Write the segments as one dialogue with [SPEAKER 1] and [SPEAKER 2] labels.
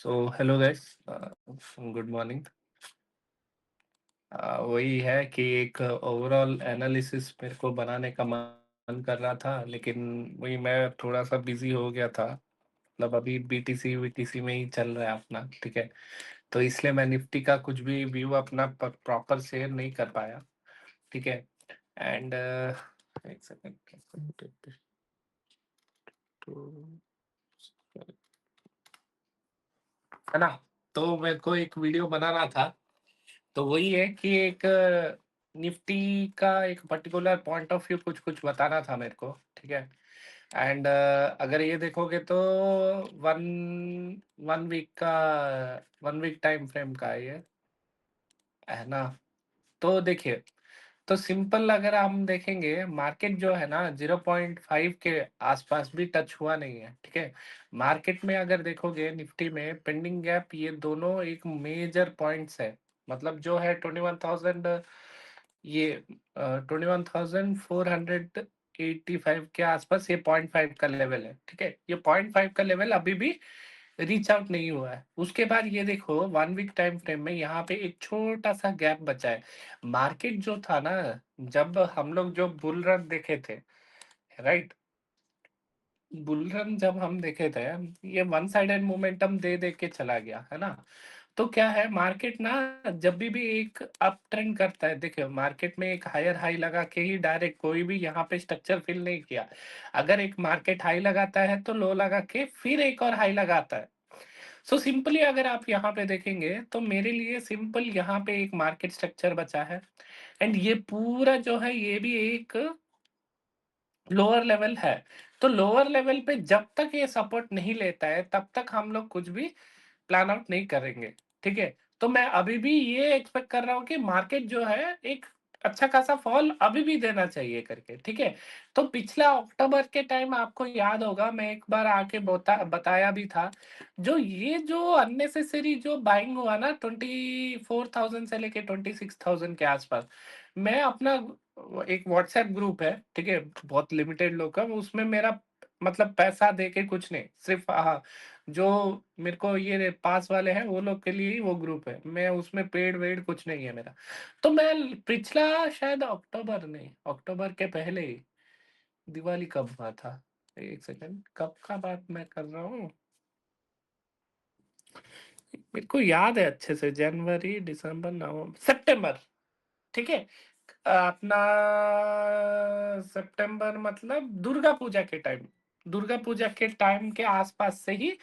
[SPEAKER 1] So hello guys, good morning. वही है कि एक ओवरऑल एनालिसिस मेरे को बनाने का मन कर रहा था, लेकिन वही मैं थोड़ा सा बिजी हो गया था। मतलब अभी बीटीसी वीटीसी में ही चल रहा है अपना, ठीक है। तो इसलिए मैं निफ्टी का कुछ भी व्यू अपना प्रॉपर शेयर नहीं कर पाया, ठीक है। एंड एक सेकंड, है ना। तो मेरे को एक वीडियो बनाना था, तो वही है कि एक निफ्टी का एक पर्टिकुलर पॉइंट ऑफ व्यू कुछ कुछ बताना था मेरे को, ठीक है। एंड अगर ये देखोगे तो वन वन वीक का 1 वीक टाइम फ्रेम का है ना। तो देखिए, तो सिंपल अगर हम देखेंगे, मार्केट जो है ना 0.5 के आसपास भी टच हुआ नहीं है, ठीक है। मार्केट में अगर देखोगे निफ्टी में पेंडिंग गैप, ये दोनों एक मेजर पॉइंट्स है। मतलब जो है 21,000, ये 21,485 के आसपास, ये 0.5 का लेवल है, ठीक है। ये 0.5 का लेवल अभी भी रीच आउट नहीं हुआ है। उसके बाद ये देखो 1 वीक टाइम फ्रेम में यहाँ पे एक छोटा सा गैप बचा है। मार्केट जो था ना, जब हम लोग जो बुल रन देखे थे, राइट, बुल रन जब हम देखे थे, ये वन साइडेड मोमेंटम दे दे के चला गया, है ना। तो क्या है, मार्केट ना जब भी एक अप ट्रेंड करता है, देखियो मार्केट में एक हायर हाई लगा के ही डायरेक्ट कोई भी यहाँ पे स्ट्रक्चर फिल नहीं किया। अगर एक मार्केट हाई लगाता है तो लो लगा के फिर एक और हाई लगाता है। सो सिंपली अगर आप यहाँ पे देखेंगे तो मेरे लिए सिंपल यहाँ पे एक मार्केट स्ट्रक्चर बचा है। एंड ये पूरा जो है ये भी एक लोअर लेवल है। तो लोअर लेवल पे जब तक ये सपोर्ट नहीं लेता है तब तक हम लोग कुछ भी प्लान आउट नहीं करेंगे, ठीक है। तो मैं अभी भी ये एक्सपेक्ट कर रहा हूँ कि मार्केट जो है एक अच्छा खासा फॉल अभी भी देना चाहिए करके, ठीक है। तो पिछला अक्टूबर के टाइम आपको याद होगा, मैं एक बार आके बताया भी था, जो अननेसेसरी जो बाइंग हुआ ना 24,000 से लेके 26,000 के आसपास। मैं अपना एक व्हाट्सएप ग्रुप है, ठीक है, बहुत लिमिटेड लोग का, उसमें मेरा मतलब पैसा दे के कुछ नहीं, सिर्फ जो मेरे को ये पास वाले हैं वो लोग के लिए ही वो ग्रुप है, मैं उसमें पेड वेड कुछ नहीं है मेरा। तो मैं पिछला शायद अक्टूबर नहीं, अक्टूबर के पहले ही, दिवाली कब हुआ था, एक सेकंड, कब का बात मैं कर रहा हूँ, मेरे को याद है अच्छे से, जनवरी दिसंबर नवंबर सितंबर, ठीक है। अपना सितंबर मतलब दुर्गा पूजा के टाइम, दुर्गा पूजा के टाइम के आसपास से ही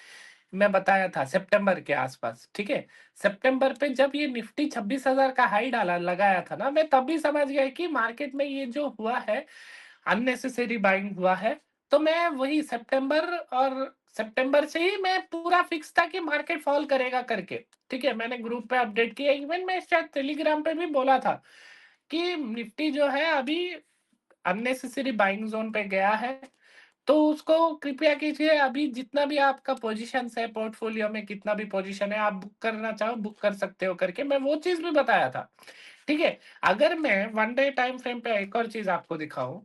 [SPEAKER 1] मैं बताया था, सितंबर के आसपास, ठीक है। सितंबर पे जब ये निफ्टी 26,000 का हाई डाला लगाया था ना, मैं तब भी समझ गया कि मार्केट में ये जो हुआ है अननेसेसरी बाइंग हुआ है। तो मैं वही सितंबर से ही मैं पूरा फिक्स था कि मार्केट फॉल करेगा करके, ठीक है। मैंने ग्रुप पे अपडेट किया, इवन मैं शायद टेलीग्राम पे भी बोला था कि निफ्टी जो है अभी अननेसेसरी बाइंग जोन पे गया है। तो उसको कृपया कीजिए, अभी जितना भी आपका पोजीशन है पोर्टफोलियो में, कितना भी पोजीशन है, आप बुक करना चाहो बुक कर सकते हो करके मैं वो चीज भी बताया था, ठीक है। अगर मैं 1 डे टाइम फ्रेम पे एक और चीज आपको दिखाऊं,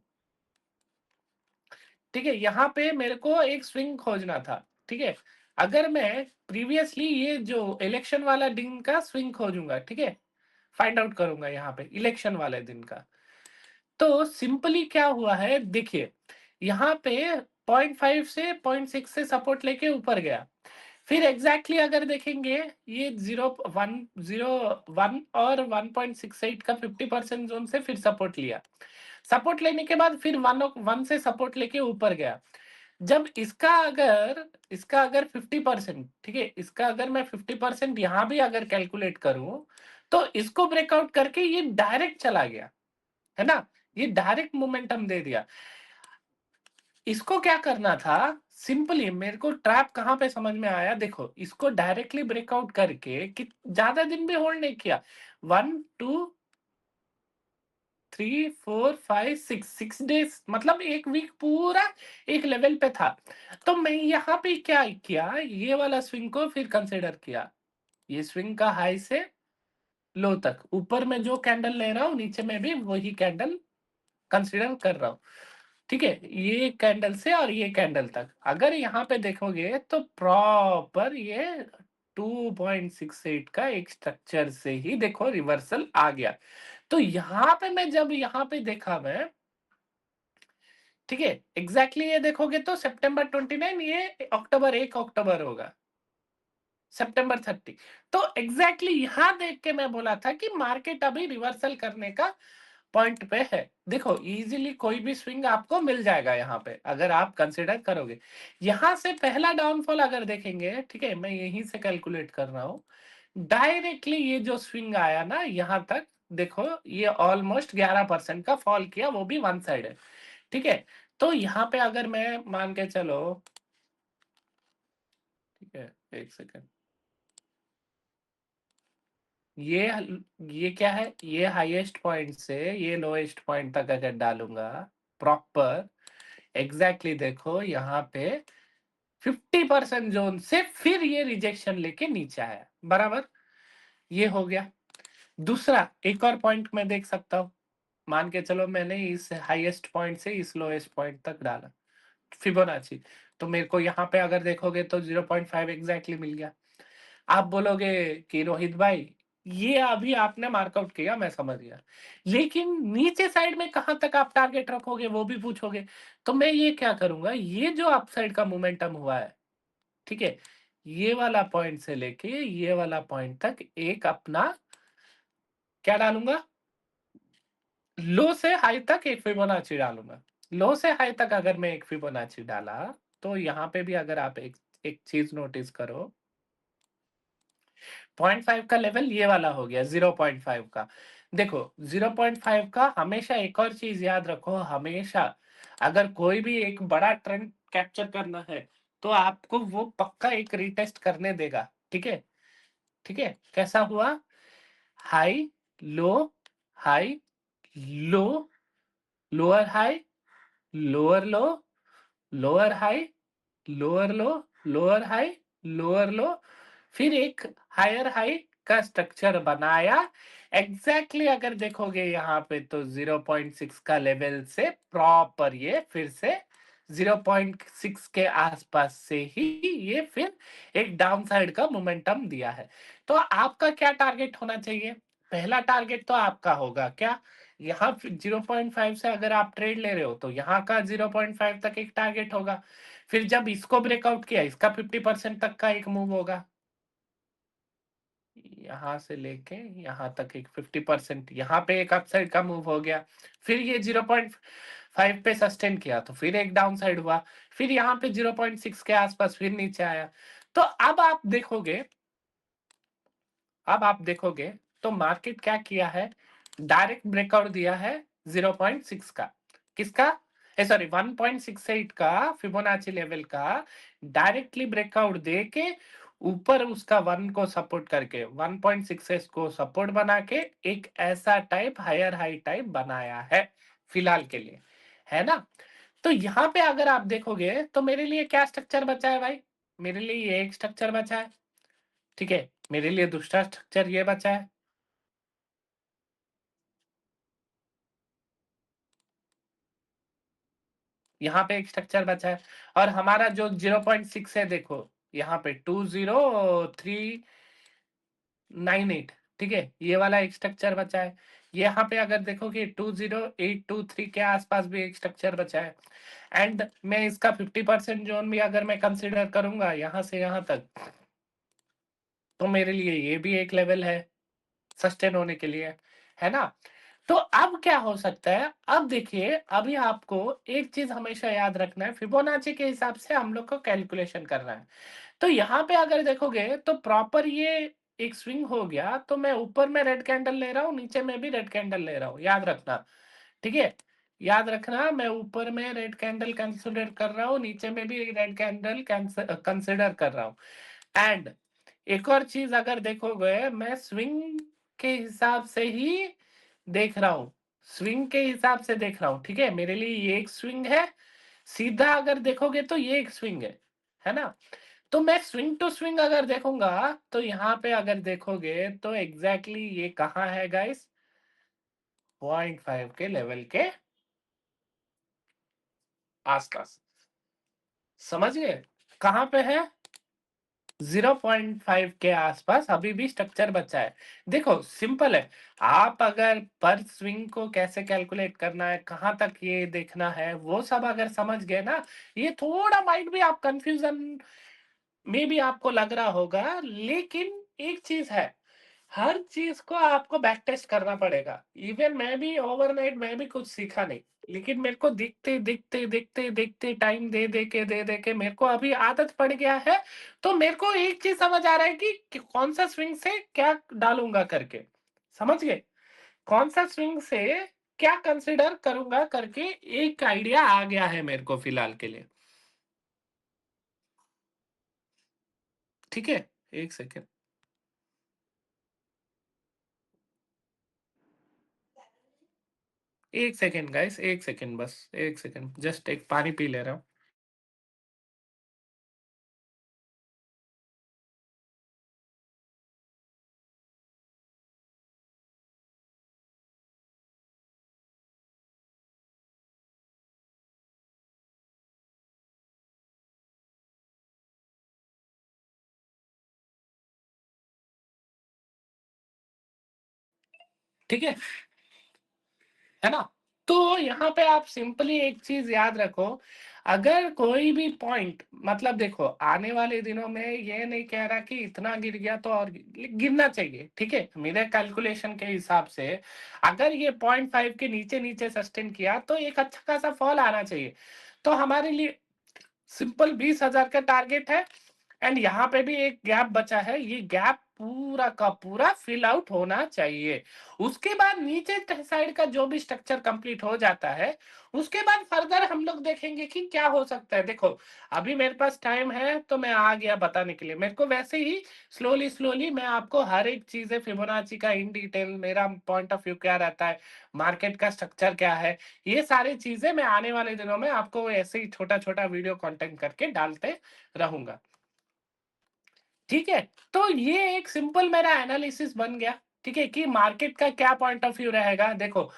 [SPEAKER 1] ठीक है, यहाँ पे मेरे को एक स्विंग खोजना था, ठीक है। अगर मैं प्रीवियसली ये जो इलेक्शन वाला दिन का स्विंग खोजूंगा, ठीक है, फाइंड आउट करूंगा यहाँ पे इलेक्शन वाले दिन का, तो सिंपली क्या हुआ है देखिए, यहाँ पे 0.5 से 0.6 से सपोर्ट लेके ऊपर गया। फिर एग्जैक्टली अगर देखेंगे, ये 0.101 और 1.68 का 50% जोन से फिर सपोर्ट लिया। सपोर्ट लेने के बाद फिर 1 से सपोर्ट लेके ऊपर गया। जब इसका अगर 50%, ठीक है, इसका अगर मैं 50% यहाँ भी अगर कैलकुलेट करूं, तो इसको ब्रेकआउट करके ये डायरेक्ट चला गया, है ना। ये डायरेक्ट मोमेंटम दे दिया। इसको क्या करना था, सिंपली मेरे को ट्रैप कहां पे समझ में आया, देखो इसको डायरेक्टली ब्रेकआउट करके कि ज्यादा दिन भी होल्ड नहीं किया, 1 2 3 4 5 6 मतलब एक वीक पूरा एक लेवल पे था। तो मैं यहाँ पे क्या किया, ये वाला स्विंग को फिर कंसिडर किया, ये स्विंग का हाई से लो तक, ऊपर में जो कैंडल ले रहा हूँ नीचे में भी वही कैंडल कंसिडर कर रहा हूँ, ठीक है। ये कैंडल से और ये कैंडल तक अगर यहाँ पे देखोगे तो प्रॉपर ये 2.68 का एक स्ट्रक्चर से ही देखो रिवर्सल आ गया। तो यहाँ पे मैं जब यहाँ पे देखा मैं, ठीक है, एग्जैक्टली ये देखोगे तो सितंबर 29 ये अक्टूबर 1 अक्टूबर होगा, सितंबर 30। तो एग्जैक्टली यहाँ देख के मैं बोला था कि मार्केट अभी रिवर्सल करने का पॉइंट पे है। देखो इजीली कोई भी स्विंग आपको मिल जाएगा यहाँ पे अगर आप कंसिडर करोगे। यहाँ से पहला डाउनफॉल अगर देखेंगे, ठीक है, मैं यहीं से कैलकुलेट कर रहा हूँ, डायरेक्टली ये जो स्विंग आया ना यहाँ तक, देखो ये ऑलमोस्ट 11% का फॉल किया, वो भी वन साइड है, ठीक है। तो यहाँ पे अगर मैं मान के चलो, ठीक है, एक सेकेंड, ये ये क्या है, ये हाईएस्ट पॉइंट से ये लोएस्ट पॉइंट तक अगर डालूंगा प्रॉपर, एग्जैक्टली देखो यहाँ पे 50% जोन से फिर ये रिजेक्शन लेके नीचे आया, बराबर, ये हो गया। दूसरा एक और पॉइंट मैं देख सकता हूँ, मान के चलो मैंने इस हाईएस्ट पॉइंट से इस लोएस्ट पॉइंट तक डाला फिबोनाची, तो मेरे को यहाँ पे अगर देखोगे तो 0.5 एग्जैक्टली मिल गया। आप बोलोगे कि रोहित भाई ये अभी आपने मार्कआउट किया, मैं समझ गया, लेकिन नीचे साइड में कहां तक आप टारगेट रखोगे वो भी पूछोगे। तो मैं ये क्या करूंगा, ये जो अपसाइड का मोमेंटम हुआ है, ठीक है, ये वाला पॉइंट से लेके ये वाला पॉइंट तक एक अपना क्या डालूंगा, लो से हाई तक एक फिबोनाची डालूंगा। लो से हाई तक अगर मैं एक फिबोनाची डाला, तो यहाँ पे भी अगर आप एक चीज नोटिस करो, 0.5 का लेवल ये वाला हो गया, 0.5 का। देखो 0.5 का हमेशा एक और चीज याद रखो, हमेशा अगर कोई भी एक बड़ा ट्रेंड कैप्चर करना है तो आपको वो पक्का एक रीटेस्ट करने देगा, ठीक है, ठीक है। कैसा हुआ, high low, high low, lower high, lower लो, लोअर हाई, लोअर लो, लोअर हाई, लोअर लो, फिर एक हायर हाई का स्ट्रक्चर बनाया। एग्जैक्टली अगर देखोगे यहाँ पे तो 0.6 का लेवल से प्रॉपर ये फिर से 0.6 के आसपास से ही ये फिर एक डाउन साइड का मोमेंटम दिया है। तो आपका क्या टारगेट होना चाहिए, पहला टारगेट तो आपका होगा क्या, यहाँ 0.5 से अगर आप ट्रेड ले रहे हो तो यहाँ का 0.5 तक एक टारगेट होगा, फिर जब इसको ब्रेकआउट किया इसका 50% तक का एक मूव होगा, यहां से लेके यहां तक एक 50%, यहाँ पे एक अपसाइड का मूव हो गया, फिर ये 0.5 पे सस्टेन किया तो फिर एक डाउन साइड हुआ, फिर यहाँ पे 0.6 के आसपास फिर नीचे आया। तो अब आप देखोगे तो मार्केट क्या किया है, डायरेक्ट ब्रेकआउट दिया है 0.6 का, किसका, सॉरी 1.68 का फिबोनाची लेवल का, डायरेक्टली ब्रेकआउट दे के ऊपर उसका 1 को सपोर्ट करके 1.6 को सपोर्ट बना के एक ऐसा टाइप हायर हाई टाइप बनाया है फिलहाल के लिए, है ना। तो यहाँ पे अगर आप देखोगे तो मेरे लिए क्या स्ट्रक्चर बचा है भाई, मेरे लिए ये एक स्ट्रक्चर बचा है, ठीक है, मेरे लिए दूसरा स्ट्रक्चर ये बचा है, यहाँ पे एक स्ट्रक्चर बचा है, और हमारा जो 0.6 है देखो यहाँ पे 20398, ठीक है, ये वाला एक स्ट्रक्चर बचा है। यहाँ पे अगर देखो कि 20823 के आसपास भी एक स्ट्रक्चर बचा है, एंड मैं इसका 50% जोन भी अगर मैं कंसिडर करूंगा यहाँ से यहाँ तक, तो मेरे लिए ये भी एक लेवल है सस्टेन होने के लिए, है ना। तो अब क्या हो सकता है, अब देखिए अभी आपको एक चीज हमेशा याद रखना है, फिबोनाची के हिसाब से हम लोग को कैलकुलेशन करना है। तो यहाँ पे अगर देखोगे तो प्रॉपर ये एक स्विंग हो गया, तो मैं ऊपर में रेड कैंडल ले रहा हूँ, नीचे में भी रेड कैंडल ले रहा हूँ, याद रखना, ठीक है, याद रखना, मैं ऊपर में रेड कैंडल कंसिडर कर रहा हूँ, नीचे में भी रेड कैंडल कंसिडर कर रहा हूँ। एंड एक और चीज अगर देखोगे, मैं स्विंग के हिसाब से ही देख रहा हूँ, स्विंग के हिसाब से देख रहा हूँ, ठीक है, मेरे लिए ये एक स्विंग है, सीधा अगर देखोगे तो ये एक स्विंग है ना। तो मैं स्विंग टू स्विंग अगर देखूंगा तो यहाँ पे अगर देखोगे तो एग्जैक्टली ये कहाँ है गाइस, 0.5 के लेवल के आसपास, समझ गए कहाँ पे है, 0.5 के आसपास अभी भी स्ट्रक्चर बचा है। देखो सिंपल है, आप अगर पर स्विंग को कैसे कैलकुलेट करना है, कहाँ तक ये देखना है, वो सब अगर समझ गए ना, ये थोड़ा माइट भी आप कंफ्यूजन में भी आपको लग रहा होगा, लेकिन एक चीज है, हर चीज को आपको बैक टेस्ट करना पड़ेगा। इवन मैं भी ओवरनाइट मैं भी कुछ सीखा नहीं, लेकिन मेरे को दिखते टाइम दे दे के मेरे को अभी आदत पड़ गया है। तो मेरे को एक चीज समझ आ रहा है कि कौन सा स्विंग से क्या डालूंगा करके, समझ गए? कौन सा स्विंग से क्या कंसिडर करूंगा करके एक आइडिया आ गया है मेरे को फिलहाल के लिए। ठीक है, एक सेकेंड। एक सेकेंड गाइस, एक सेकेंड, बस एक सेकेंड, जस्ट एक पानी पी ले रहा हूँ। ठीक है ना? तो यहाँ पे आप सिंपली एक चीज याद रखो, अगर कोई भी पॉइंट, मतलब देखो आने वाले दिनों में ये नहीं कह रहा कि इतना गिर गया तो और गिरना चाहिए, ठीक है, मेरे कैलकुलेशन के हिसाब से अगर ये 0.5 के नीचे नीचे सस्टेन किया तो एक अच्छा खासा फॉल आना चाहिए। तो हमारे लिए सिंपल 20,000 का टारगेट है, एंड यहाँ पे भी एक गैप बचा है, ये गैप पूरा का पूरा फिल आउट होना चाहिए। उसके बाद नीचे साइड का जो भी स्ट्रक्चर कंप्लीट हो जाता है, उसके बाद फर्दर हम लोग देखेंगे कि क्या हो सकता है। देखो अभी मेरे पास टाइम है तो मैं आ गया बताने के लिए, मेरे को वैसे ही स्लोली स्लोली मैं आपको हर एक चीजें फिबोनाची का इन डिटेल मेरा पॉइंट ऑफ व्यू क्या रहता है, मार्केट का स्ट्रक्चर क्या है, ये सारी चीजें मैं आने वाले दिनों में आपको ऐसे ही छोटा छोटा वीडियो कंटेंट करके डालते रहूंगा। ठीक है, तो ये एक सिंपल मेरा एनालिसिस बन गया। ठीक है, कि मार्केट का क्या पॉइंट ऑफ व्यू रहेगा। देखो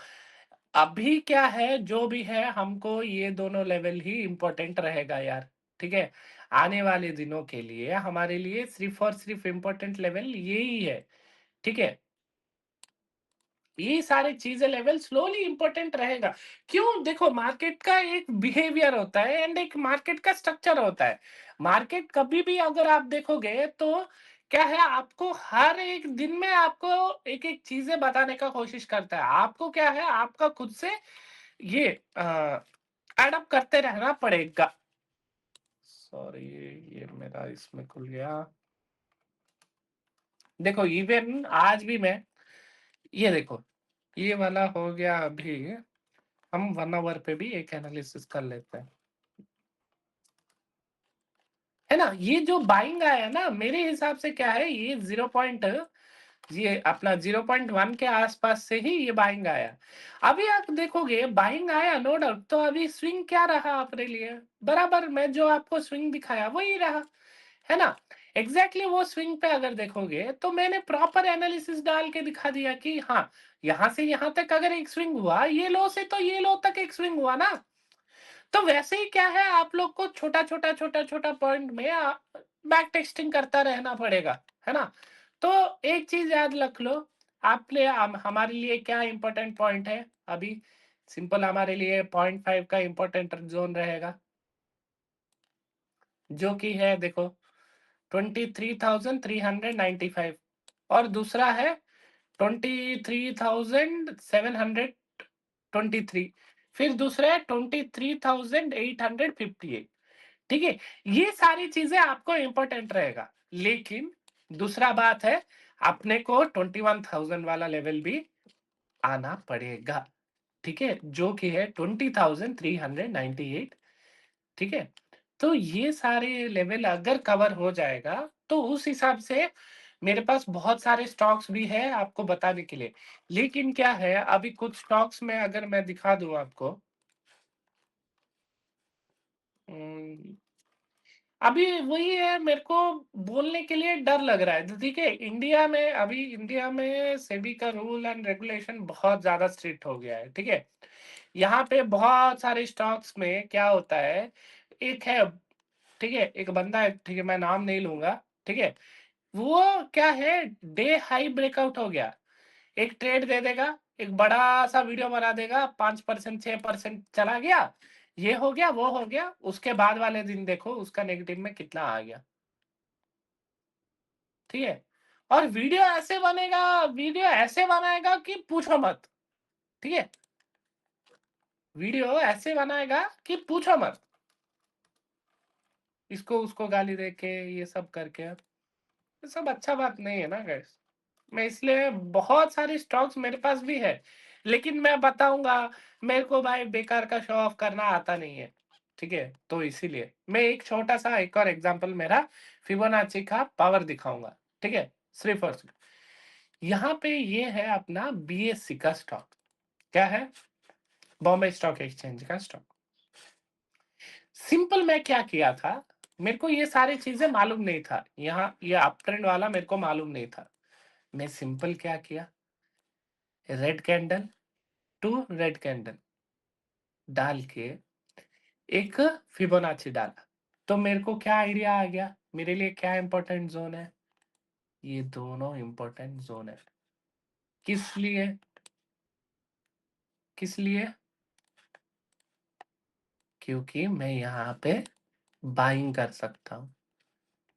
[SPEAKER 1] अभी क्या है, जो भी है, हमको ये दोनों लेवल ही इंपॉर्टेंट रहेगा यार। ठीक है, आने वाले दिनों के लिए हमारे लिए सिर्फ और सिर्फ इंपॉर्टेंट लेवल यही है। ठीक है, ये सारी चीजें लेवल स्लोली इंपॉर्टेंट रहेगा। क्यों? देखो मार्केट का एक बिहेवियर होता है एंड एक मार्केट का स्ट्रक्चर होता है। मार्केट कभी भी अगर आप देखोगे तो क्या है, आपको हर एक दिन में आपको एक एक चीजें बताने का कोशिश करता है। आपको क्या है, आपका खुद से ये एडअप करते रहना पड़ेगा। सॉरी, ये मेरा इसमें खुल गया। देखो इवन आज भी मैं, ये देखो ये वाला हो गया अभी, हम 1 आवर पे भी एक एनालिसिस कर लेते हैं, है ना? ये जो बाइंग आया है ना, मेरे हिसाब से क्या है, ये ये अपना 0.1 के आसपास से ही ये बाइंग आया। अभी आप देखोगे बाइंग आया नो डाउट, तो अभी स्विंग क्या रहा अपने लिए, बराबर मैं जो आपको स्विंग दिखाया वही रहा, है ना? एग्जैक्टली वो स्विंग पे अगर देखोगे तो मैंने प्रॉपर एनालिसिस डाल के दिखा दिया कि हाँ, यहां से यहां तक अगर एक स्विंग हुआ, ये लो से तो ये लो तक एक स्विंग हुआ ना। तो वैसे ही क्या है, आप लोग को छोटा छोटा पॉइंट में बैक टेक्सटिंग करता रहना पड़ेगा, है ना? तो एक चीज याद रख लो, आपने हमारे लिए क्या इंपॉर्टेंट पॉइंट है अभी, सिंपल हमारे लिए 0.5 का इंपॉर्टेंट जोन रहेगा, जो कि है देखो 23,395, और दूसरा है 23,723, फिर दूसरा है 23,858। ठीक है, ये सारी चीजें आपको इंपॉर्टेंट रहेगा, लेकिन दूसरा बात है, अपने को 21,000 वाला लेवल भी आना पड़ेगा। ठीक है, जो कि है 20,398। ठीक है, तो ये सारे लेवल अगर कवर हो जाएगा तो उस हिसाब से मेरे पास बहुत सारे स्टॉक्स भी है आपको बताने के लिए। लेकिन क्या है, अभी कुछ स्टॉक्स में अगर मैं दिखा दूं आपको, अम, अभी वही है, मेरे को बोलने के लिए डर लग रहा है। तो ठीक है, इंडिया में सेबी का रूल एंड रेगुलेशन बहुत ज्यादा स्ट्रिक्ट हो गया है। ठीक है, यहाँ पे बहुत सारे स्टॉक्स में क्या होता है, एक है, ठीक है, एक बंदा है, ठीक है, मैं नाम नहीं लूंगा, ठीक है? वो क्या है, डे हाई ब्रेकआउट हो गया, एक ट्रेड दे देगा, एक बड़ा-सा वीडियो बना देगा, 5% 6% चला गया, ये हो गया, वो हो गया, उसके बाद वाले दिन देखो उसका नेगेटिव में कितना आ गया, ठीक है? और वीडियो ऐसे बनाएगा कि पूछो मत, ठीक है? वीडियो ऐसे बनाएगा कि पूछो मत। इसको उसको गाली दे के ये सब करके, ये सब अच्छा बात नहीं है ना गाइस। मैं इसलिए बहुत सारे स्टॉक्स मेरे पास भी है, लेकिन मैं बताऊंगा, मेरे को भाई बेकार का शो ऑफ करना आता नहीं है, ठीक है? तो इसीलिए मैं एक छोटा सा एक और एग्जांपल मेरा फिबोनाची का पावर दिखाऊंगा, ठीक है? सिर्फ और सिर्फ यहाँ पे ये है अपना बीएससी का स्टॉक, क्या है? बॉम्बे स्टॉक एक्सचेंज का स्टॉक। सिंपल मैं क्या किया था, मेरे को ये सारी चीजें मालूम नहीं था, यहाँ ये अप ट्रेंड वाला मेरे को मालूम नहीं था। मैं सिंपल क्या किया, red candle to red candle डाल के एक फिबोनाची डाला, तो मेरे को क्या आइडिया आ गया, मेरे लिए क्या इंपॉर्टेंट जोन है, ये दोनों इंपॉर्टेंट जोन है। किस लिए? किस लिए? क्योंकि मैं यहाँ पे बाइंग कर सकता हूँ,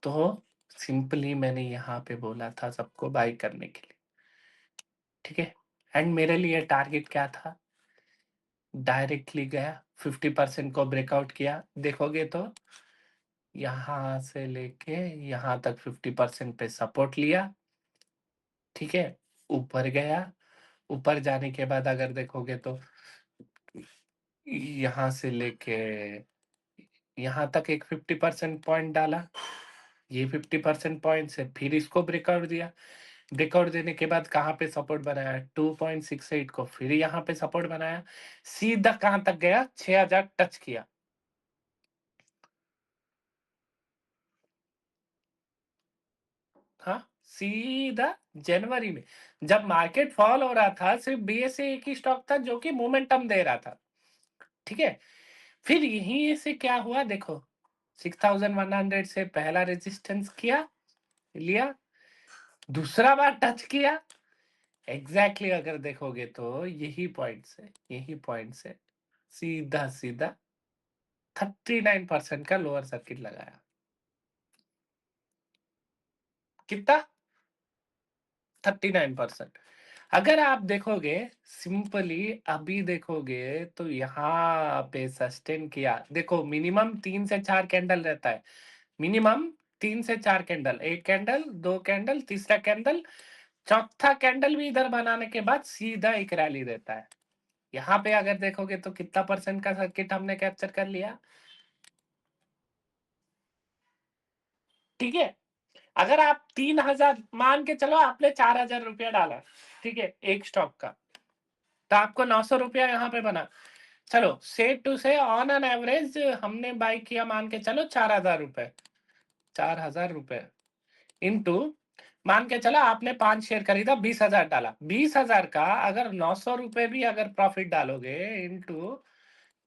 [SPEAKER 1] तो सिंपली मैंने यहाँ पे बोला था सबको बाई करने के लिए, ठीक है? एंड मेरे लिए टारगेट क्या था, डायरेक्टली गया 50% को ब्रेकआउट किया, देखोगे तो यहाँ से लेके यहाँ तक 50% पे सपोर्ट लिया, ठीक है? ऊपर गया, ऊपर जाने के बाद अगर देखोगे तो यहाँ से लेके यहाँ तक एक 50% पॉइंट डाला, ये 50% पॉइंट से फिर इसको ब्रेकआउट दिया, ब्रेकआउट देने के बाद कहाँ पे सपोर्ट बनाया, 2.68 को फिर यहाँ पे सपोर्ट बनाया, सीधा कहाँ तक गया, 6000 टच किया। हाँ, सीधा जनवरी में जब मार्केट फॉल हो रहा था, सिर्फ बीएसए एक ही स्टॉक था जो कि मोमेंटम दे रहा था, ठीक है? फिर यहीं से क्या हुआ देखो, 6100 से पहला रेजिस्टेंस किया, लिया, दूसरा बार टच किया, एग्जैक्टली अगर देखोगे तो यही पॉइंट से सीधा सीधा 39% का लोअर सर्किट लगाया। कितना? 39%। अगर आप देखोगे सिंपली अभी देखोगे तो यहाँ पे सस्टेन किया, देखो मिनिमम 3 से 4 कैंडल रहता है, मिनिमम 3 से 4 कैंडल, एक कैंडल, दो कैंडल, तीसरा कैंडल, चौथा कैंडल भी इधर बनाने के बाद सीधा एक रैली देता है। यहाँ पे अगर देखोगे तो कितना परसेंट का सर्किट हमने कैप्चर कर लिया, ठीक है? अगर आप 3000 मान के चलो, आपने 4000 रुपया डाला, ठीक है, एक स्टॉक का, तो आपको 900 रुपया यहाँ पे बना। चलो सेट टू से ऑन एन एवरेज हमने बाई किया, मान के चलो 4000 रुपए, 4000 रुपए इंटू, मान के चला आपने 5 शेयर खरीदा, 20,000 डाला, 20,000 का अगर 900 रुपए भी अगर प्रॉफिट डालोगे इंटू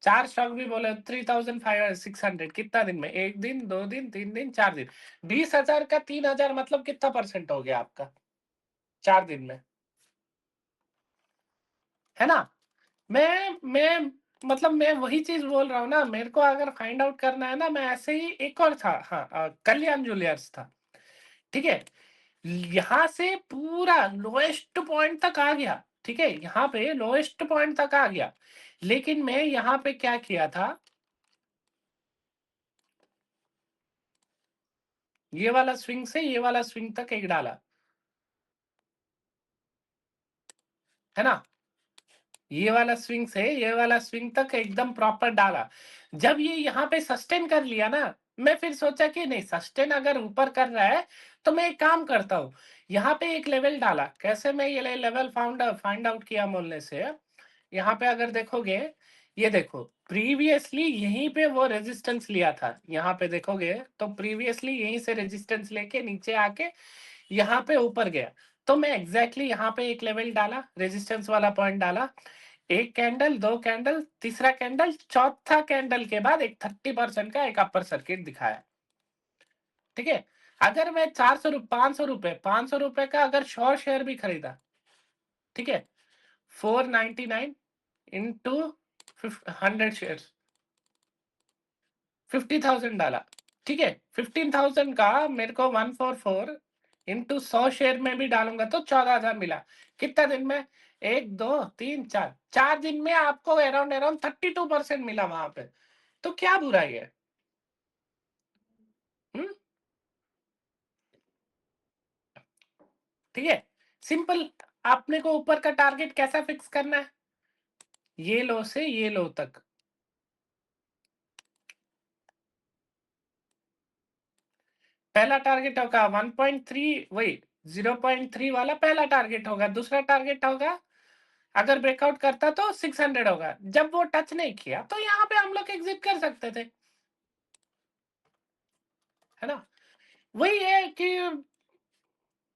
[SPEAKER 1] 4 स्टॉक भी बोले 3500 600, कितना दिन में, एक दिन, 2 दिन, 3 दिन, 4 दिन, 20,000 का 3000 मतलब कितना परसेंट हो गया आपका 4 दिन में, है ना? मैं मतलब मैं वही चीज बोल रहा हूँ ना, मेरे को अगर फाइंड आउट करना है ना, मैं ऐसे ही एक और था, हाँ, कल्याण ज्वेलर्स था, ठीक है? यहाँ से पूरा लोएस्ट पॉइंट तक आ गया, ठीक है? यहाँ पे लोएस्ट पॉइंट तक आ गया, लेकिन मैं यहाँ पे क्या किया था, ये वाला स्विंग से ये वाला स्विंग तक एक डाला, है ना? ये वाला स्विंग से ये वाला स्विंग तक एकदम प्रॉपर डाला। जब ये यहाँ पे सस्टेन कर लिया ना, मैं फिर सोचा कि नहीं, सस्टेन अगर ऊपर कर रहा है तो मैं एक काम करता हूँ, यहाँ पे एक लेवल डाला। कैसे मैं ये लेवल फाइंड आउट किया बोलने से, यहाँ पे अगर देखोगे, ये देखो प्रीवियसली यहीं पे वो रेजिस्टेंस लिया था, यहाँ पे देखोगे तो प्रीवियसली यहीं से रेजिस्टेंस लेके नीचे आके यहाँ पे ऊपर गया, तो मैं एग्जैक्टली यहाँ पे एक लेवल डाला, रेजिस्टेंस वाला पॉइंट डाला, एक कैंडल, दो कैंडल, तीसरा कैंडल, चौथा कैंडल के बाद एक 30% का एक अपर सर्किट दिखाया, ठीक है? अगर मैं 500 रुपए का अगर 100 शेयर भी खरीदा, ठीक है, 499 इंटू 100 शेयर, 50,000 डाला, ठीक है, 15,000 का मेरे को 144 इंटू 100 शेयर में भी डालूंगा तो 14,000 मिला। कितना दिन में? 1, 2, 3, 4 दिन में आपको अराउंड अराउंड 32% मिला वहां पे। तो क्या बुराई है? हम्म, ठीक है, सिंपल। आपने को ऊपर का टारगेट कैसा फिक्स करना है? ये लो से ये लो तक। पहला टारगेट होगा 1.3, वही 0.3 वाला पहला टारगेट होगा। दूसरा टारगेट होगा, अगर ब्रेकआउट करता तो 600 होगा। जब वो टच नहीं किया तो यहाँ पे हम लोग एग्जिट कर सकते थे, है ना? वही है कि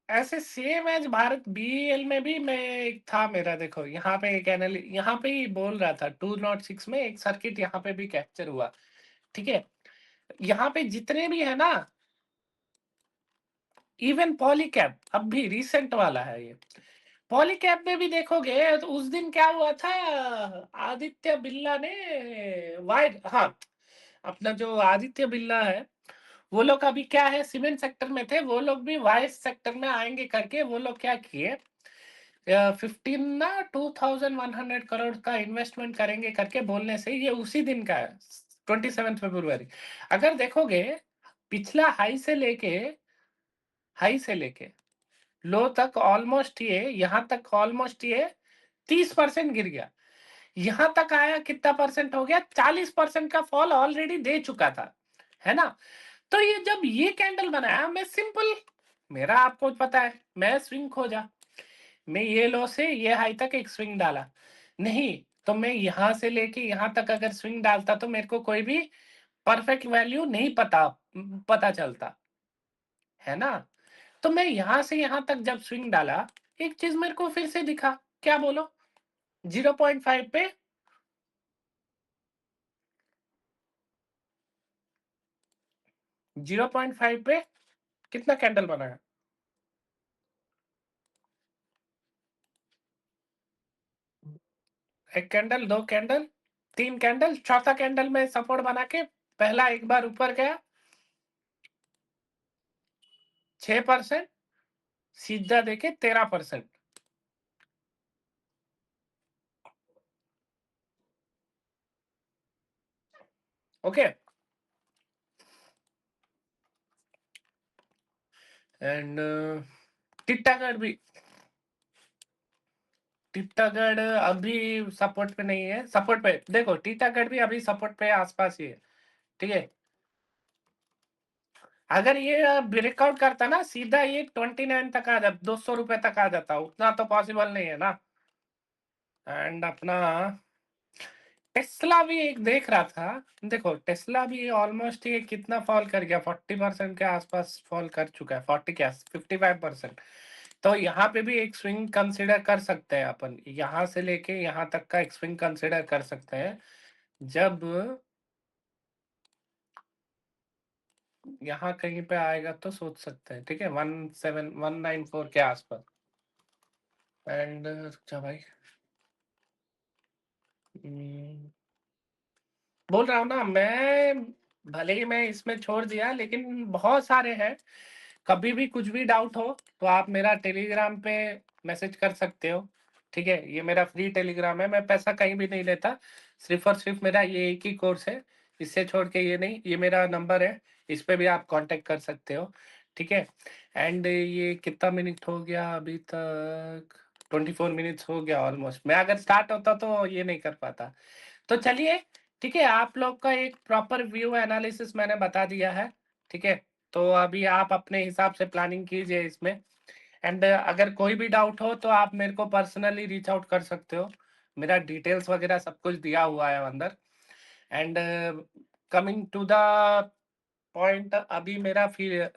[SPEAKER 1] ऐसे सेम एज भारत बीएल में भी मैं एक था मेरा, देखो यहाँ पे एक यहाँ पे ही बोल रहा था 206 में एक सर्किट यहाँ पे भी कैप्चर हुआ, ठीक है। यहाँ पे जितने भी है ना, इवन पॉलीकैप अब भी रिसेंट वाला है ये, पॉलीकैप में भी देखोगे तो उस दिन क्या हुआ था, आदित्य बिरला ने वाइड, हाँ, अपना जो आदित्य बिरला है, वो लोग अभी क्या है, सीमेंट सेक्टर में थे, वो लोग भी वाइस सेक्टर में आएंगे करके वो लोग क्या किए, 2,100 करोड़ का इन्वेस्टमेंट करेंगे करके बोलने से ये उसी दिन का है, 27 फरवरी। अगर देखोगे पिछला हाई से लेके लो तक ऑलमोस्ट ये, यहाँ तक ऑलमोस्ट ये 30% गिर गया। यहाँ तक आया कितना परसेंट हो गया, 40% का फॉल ऑलरेडी दे चुका था, है ना? तो ये जब ये कैंडल बनाया, मैं सिंपल, मेरा आपको पता है मैं स्विंग खोजा, मैं ये लो से ये हाई तक एक स्विंग डाला, नहीं तो मैं यहां से लेके यहां तक अगर स्विंग डालता तो मेरे को कोई भी परफेक्ट वैल्यू नहीं पता चलता, है ना? तो मैं यहां से यहां तक जब स्विंग डाला, एक चीज मेरे को फिर से दिखा, क्या बोलो, 0.5 पे 0.5 पे कितना कैंडल बनाया, एक कैंडल, दो कैंडल, तीन कैंडल, चौथा कैंडल में सपोर्ट बना के पहला एक बार ऊपर गया 6%, सीधा देके 13%। ओके, एंड टिट्टागढ़ भी, टिट्टागढ़ अभी सपोर्ट पे नहीं है, सपोर्ट पे देखो, टिट्टागढ़ भी अभी सपोर्ट पे आसपास ही है, ठीक है। अगर ये ब्रेकआउट करता ना सीधा ये 29 तक आ जाता, 200 रुपए तक आ जाता, उतना तो पॉसिबल नहीं है ना। एंड अपना टेस्ला भी एक देख रहा था, देखो टेस्ला भी ऑलमोस्ट ये कितना फॉल कर गया, 40% के आसपास फॉल कर चुका है, 40 क्या 55%। तो यहाँ पे भी एक स्विंग कंसिडर कर सकते हैं अपन, यहाँ से लेके यहाँ तक का एक स्विंग कंसिडर कर सकते हैं, जब यहाँ कहीं पे आएगा तो सोच सकते हैं, ठीक है, 17194 के आसपास। एंड अच्छा भाई, बोल रहा हूँ ना मैं, भले ही मैं इसमें छोड़ दिया लेकिन बहुत सारे हैं, कभी भी कुछ भी डाउट हो तो आप मेरा टेलीग्राम पे मैसेज कर सकते हो, ठीक है। ये मेरा फ्री टेलीग्राम है, मैं पैसा कहीं भी नहीं लेता, सिर्फ और सिर्फ मेरा ये एक ही कोर्स है, इससे छोड़ के ये नहीं, ये मेरा नंबर है, इस पे भी आप कांटेक्ट कर सकते हो, ठीक है। एंड ये कितना मिनट हो गया अभी तक, 24 मिनट्स हो गया ऑलमोस्ट, मैं अगर स्टार्ट होता तो ये नहीं कर पाता। तो चलिए, ठीक है, आप लोग का एक प्रॉपर व्यू एनालिसिस मैंने बता दिया है, ठीक है। तो अभी आप अपने हिसाब से प्लानिंग कीजिए इसमें। एंड अगर कोई भी डाउट हो तो आप मेरे को पर्सनली रीच आउट कर सकते हो, मेरा डिटेल्स वगैरह सब कुछ दिया हुआ है अंदर। And coming to the point, अभी मेरा फिर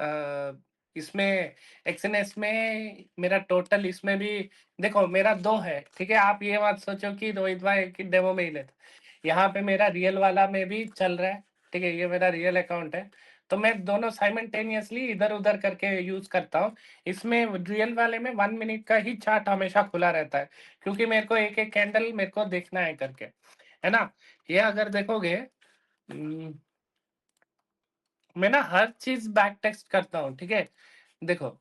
[SPEAKER 1] इसमें एक्सएनएस में मेरा टोटल, इसमें भी देखो मेरा दो है, ठीक है, आप ये मत सोचो कि रोहित भाई की डेमो में ही लेते, यहाँ पे मेरा रियल वाला में भी चल रहा है, ठीक है, ये मेरा रियल अकाउंट है। तो मैं दोनों साइमल्टेनियसली इधर-उधर करके यूज़ करता हूँ। इसमें रियल वाले में 1 मिनट का ही चार्ट हमेशा खुला रहता है, क्योंकि मेरे को एक-एक कैंडल मेरे को देखना है करके, है ना? ये अगर देखोगे मैं ना हर चीज़ बैक टेस्ट करता हूँ, ठीक है? देखो,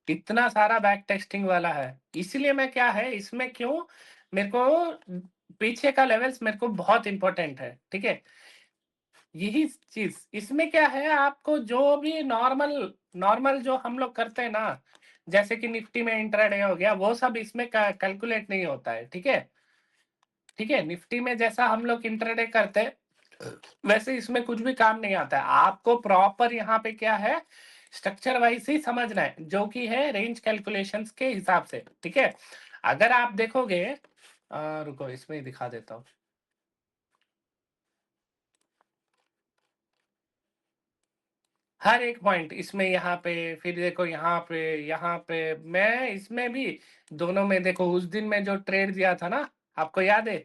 [SPEAKER 1] इतना सारा बैक टेस्टिंग वाला है, इसीलिए मैं क्या है इसमें क्यों मेरे को पीछे का लेवल्स मेरे को बहुत इम्पोर्टेंट है, ठीक है? यही चीज़, इसमें क्या है आपको जो भी नॉर्मल नॉर्मल जो हम लोग करते हैं ना, जैसे कि निफ्टी में इंट्राडे हो गया, वो सब इसमें कैलकुलेट नहीं होता है, ठीक है? ठीक है? निफ्टी में जैसा हम लोग इंट्राडे करते हैं, वैसे इसमें कुछ भी काम नहीं आता है। आपको प्रॉपर यहाँ पे क्या है, स्ट्रक्चर वाइज़ ही समझना है, जो कि है रेंज कैलकुलेशंस के हिसाब से, ठीक है? अगर आप देखोगे रुको इसमें ही दिखा देता हूँ। हर एक पॉइंट इसमें यहाँ पे, फिर देखो यहाँ पे, मैं इसमें भी दोनों में देखो उस दिन मैं जो ट्रेड दिया था ना, आपको याद है?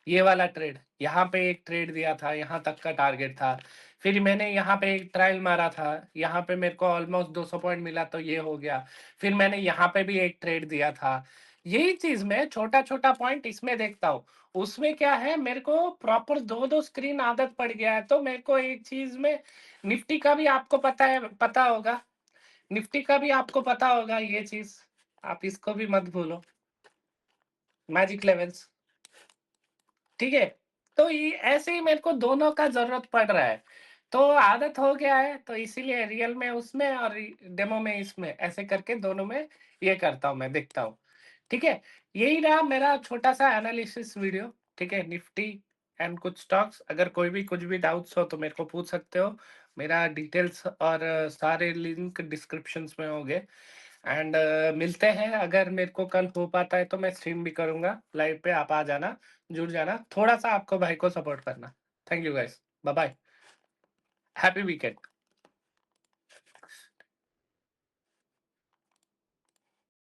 [SPEAKER 1] ये वाला ट्रेड, यहाँ पे एक ट्रेड दिया था, यहाँ तक का टारगेट था। फिर मैंने यहाँ पे एक ट्रायल मारा था, यहाँ पे मेरे को ऑलमोस्ट 200 पॉइंट मिला तो ये हो गया। फिर मैंने यहाँ पे भी एक ट्रेड दिया था। यही चीज़ मैं छोटा-छोटा पॉइंट इसमें देखता हूँ। उसमें क्या है मेरे को प्रॉपर 2-2 स्क्रीन आदत पड़ गया है, तो मेरे को एक चीज़ में निफ्टी का भी आपको पता होगा, निफ्टी का भी आपको पता होगा ये चीज़, आप इसको भी मत भूलो, मैजिक लेवल्स। ठीक है? तो ये ऐसे ही मेरे को दोनों का ज़रूरत पड़ रहा है। तो आदत हो गया है, तो इसीलिए रियल में उसमें और डेमो में इसमें, ऐसे करके दोनों में ये करता हूँ मैं, देखता हूँ। ठीक है? यही रहा मेरा छोटा-सा एनालिसिस वीडियो, ठीक है? निफ्टी एंड कुछ स्टॉक्स, अगर कोई भी कुछ भी डाउट्स हो तो मेरे को पूछ सकते हो। मेरा डिटेल्स और सारे लिंक डिस्क्रिप्शंस में होंगे। एंड मिलते हैं, अगर मेरे को कल हो पाता है तो मैं स्ट्रीम भी करूँगा, लाइव पे आप आ जाना, जुड़ जाना, थोड़ा-सा आपको भाई को सपोर्ट करना। Thank you guys, bye bye, happy weekend.